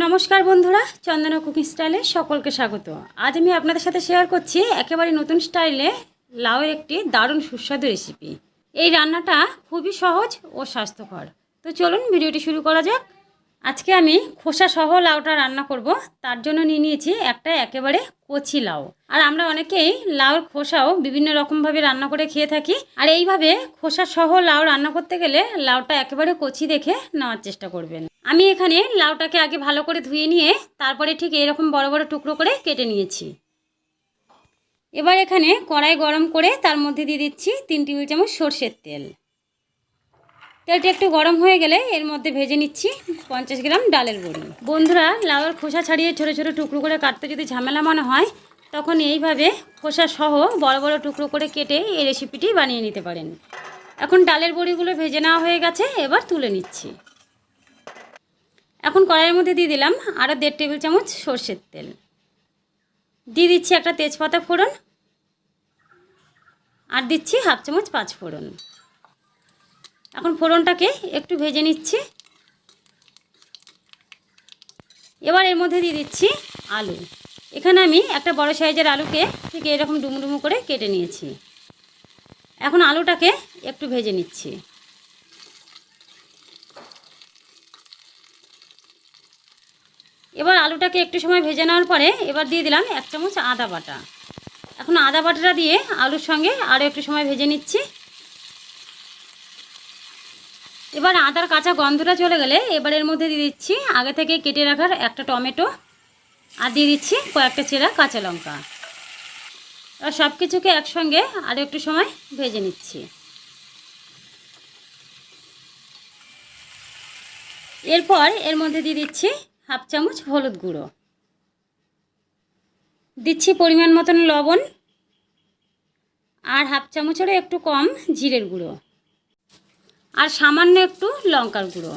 নমস্কার বন্ধুরা, চন্দনা কুকিং স্টাইলে সকলকে স্বাগত। আজ আমি আপনাদের সাথে শেয়ার করছি একেবারে নতুন স্টাইলে লাউয়ের একটি দারুণ সুস্বাদু রেসিপি। এই রান্নাটা খুবই সহজ ও স্বাস্থ্যকর। তো চলুন ভিডিওটি শুরু করা যাক। আজকে আমি খোসা সহ লাউটা রান্না করব। তার জন্য নিয়ে নিয়েছি একটা একেবারে কচি লাউ। আর আমরা অনেকেই লাউর খোসাও বিভিন্ন রকমভাবে রান্না করে খেয়ে থাকি। আর এইভাবে খোসা সহ লাউ রান্না করতে গেলে লাউটা একেবারে কচি দেখে নেওয়ার চেষ্টা করবেন। আমি এখানে লাউটাকে আগে ভালো করে ধুয়ে নিয়ে তারপরে ঠিক এরকম বড় বড় টুকরো করে কেটে নিয়েছি। এবার এখানে কড়াই গরম করে তার মধ্যে দিয়ে দিচ্ছি 3 টেবিল চামচ সরষের তেল। তেলটা একটু গরম হয়ে গেলে এর মধ্যে ভেজে নিচ্ছি 50 গ্রাম ডালের বড়ি। বন্ধুরা, লাউয়ের খোসা ছাড়িয়ে ছোটো ছোটো টুকরো করে কাটতে যদি ঝামেলা মনে হয়, তখন এইভাবে খোসা সহ বড় বড় টুকরো করে কেটে এই রেসিপিটি বানিয়ে নিতে পারেন। এখন ডালের বড়িগুলো ভেজে নেওয়া হয়ে গেছে, এবার তুলে নিচ্ছি। এখন কড়াইয়ের মধ্যে দিয়ে দিলাম আরও 1.5 টেবিল চামচ সরষের তেল। দিয়ে দিচ্ছি একটা তেজপাতা ফোড়ন, আর দিচ্ছি 1/2 চামচ 5 ফোড়ন। এখন ফোড়নটাকে একটু ভেজে নিচ্ছি। এবার এর মধ্যে দিয়ে দিচ্ছি আলু। এখানে আমি একটা বড় সাইজের আলুকে ঠিক এরকম ডুমু ডুমু করে কেটে নিয়েছি। এখন আলুটাকে একটু ভেজে নিচ্ছি। এবার আলুটাকে একটু সময় ভেজে নেওয়ার পরে এবার দিয়ে দিলাম 1 চামচ আদা বাটা। এখন আদা বাটাটা দিয়ে আলুর সঙ্গে আরও একটু সময় ভেজে নিচ্ছি। এবার আদার কাঁচা গন্ধটা চলে গেলে এবার এর মধ্যে দিয়ে দিচ্ছি আগে থেকে কেটে রাখার একটা টমেটো, আর দিয়ে দিচ্ছি কয়েকটা চেরা কাঁচা লঙ্কা। আর সব কিছুকে একসঙ্গে আরও একটু সময় ভেজে নিচ্ছি। এরপর এর মধ্যে দিয়ে দিচ্ছি 1/2 চামচ হলুদ গুঁড়ো, দিচ্ছি পরিমাণ মতন লবণ, আর 1/2 চামচেরও একটু কম জিরের গুঁড়ো, আর সামান্য একটু লঙ্কার গুঁড়ো।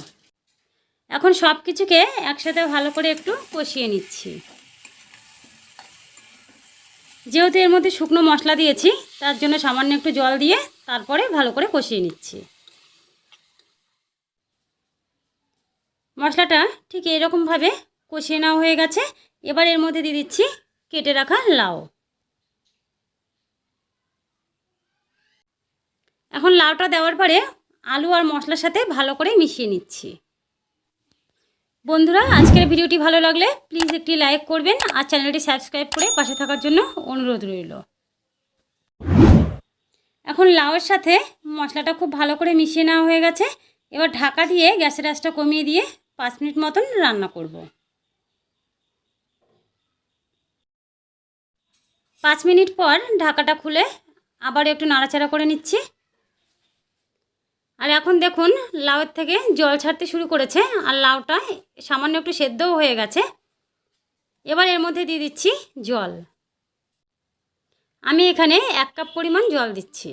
এখন সব কিছুকে একসাথে ভালো করে একটু কষিয়ে নিচ্ছি। যেহেতু এর মধ্যে শুকনো মশলা দিয়েছি, তার জন্য সামান্য একটু জল দিয়ে তারপরে ভালো করে কষিয়ে নিচ্ছি। মশলাটা ঠিক এরকমভাবে কষিয়ে নেওয়া হয়ে গেছে। এবার এর মধ্যে দিয়ে দিচ্ছি কেটে রাখা লাউ। এখন লাউটা দেওয়ার পরে আলু আর মশলার সাথে ভালো করে মিশিয়ে নিচ্ছি। বন্ধুরা, আজকের ভিডিওটি ভালো লাগলে প্লিজ একটি লাইক করবেন, আর চ্যানেলটি সাবস্ক্রাইব করে পাশে থাকার জন্য অনুরোধ রইল। এখন লাউয়ের সাথে মশলাটা খুব ভালো করে মিশিয়ে নেওয়া হয়ে গেছে। এবার ঢাকা দিয়ে গ্যাসের আঁচটা কমিয়ে দিয়ে 5 মিনিট মতন রান্না করব। 5 মিনিট পর ঢাকাটা খুলে আবার একটু নাড়াচাড়া করে নিচ্ছি। আর এখন দেখুন লাউয়ের থেকে জল ছাড়তে শুরু করেছে, আর লাউটা সামান্য একটু সেদ্ধও হয়ে গেছে। এবার এর মধ্যে দিয়ে দিচ্ছি জল। আমি এখানে 1 কাপ পরিমাণ জল দিচ্ছি।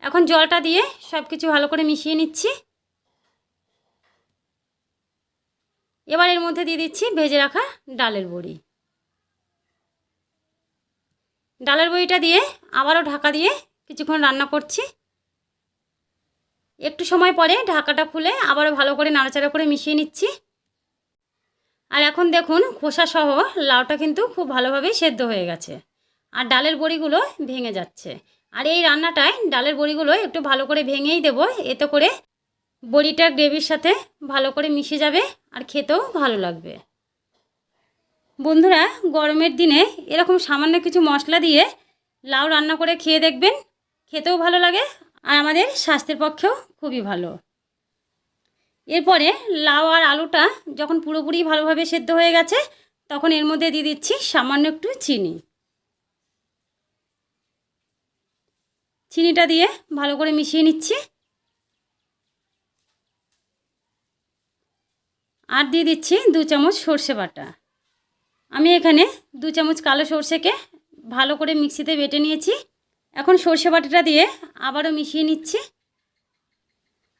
এখন জলটা দিয়ে সব কিছু ভালো করে মিশিয়ে নিচ্ছি। এবার এর মধ্যে দিয়ে দিচ্ছি ভেজে রাখা ডালের বড়ি। ডালের বড়িটা দিয়ে আবারও ঢাকা দিয়ে কিছুক্ষণ রান্না করছি। একটু সময় পরে ঢাকাটা খুলে আবারও ভালো করে নাড়াচাড়া করে মিশিয়ে নিচ্ছি। আর এখন দেখুন খোসা সহ লাউটা কিন্তু খুব ভালোভাবে সেদ্ধ হয়ে গেছে, আর ডালের বড়িগুলো ভেঙে যাচ্ছে। আর এই রান্নাটায় ডালের বড়িগুলো একটু ভালো করে ভেঙেই দেবো, এতে করে বড়িটা গ্রেভির সাথে ভালো করে মিশে যাবে আর খেতেও ভালো লাগবে। বন্ধুরা, গরমের দিনে এরকম সামান্য কিছু মশলা দিয়ে লাউ রান্না করে খেয়ে দেখবেন, খেতেও ভালো লাগে আর আমাদের স্বাস্থ্যের পক্ষেও খুবই ভালো। এরপরে লাউ আর আলুটা যখন পুরোপুরি ভালোভাবে সেদ্ধ হয়ে গেছে, তখন এর মধ্যে দিয়ে দিচ্ছি সামান্য একটু চিনি। চিনিটা দিয়ে ভালো করে মিশিয়ে নিচ্ছি। আর দিয়ে দিচ্ছি 2 চামচ সর্ষে বাটা। আমি এখানে 2 চামচ কালো সর্ষেকে ভালো করে মিক্সিতে বেটে নিয়েছি। এখন সর্ষে বাটাটা দিয়ে আবারও মিশিয়ে নিচ্ছি।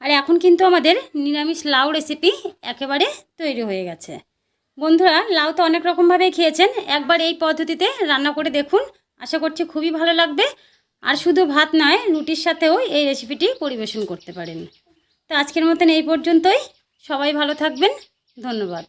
আর এখন কিন্তু আমাদের নিরামিষ লাউ রেসিপি একেবারে তৈরি হয়ে গেছে। বন্ধুরা, লাউ তো অনেক রকমভাবে খেয়েছেন, একবার এই পদ্ধতিতে রান্না করে দেখুন, আশা করছি খুবই ভালো লাগবে। আর শুধু ভাত নয়, রুটির সাথেও এই রেসিপিটি পরিবেশন করতে পারেন। তো আজকের মতন এই পর্যন্তই। সবাই ভালো থাকবেন, ধন্যবাদ।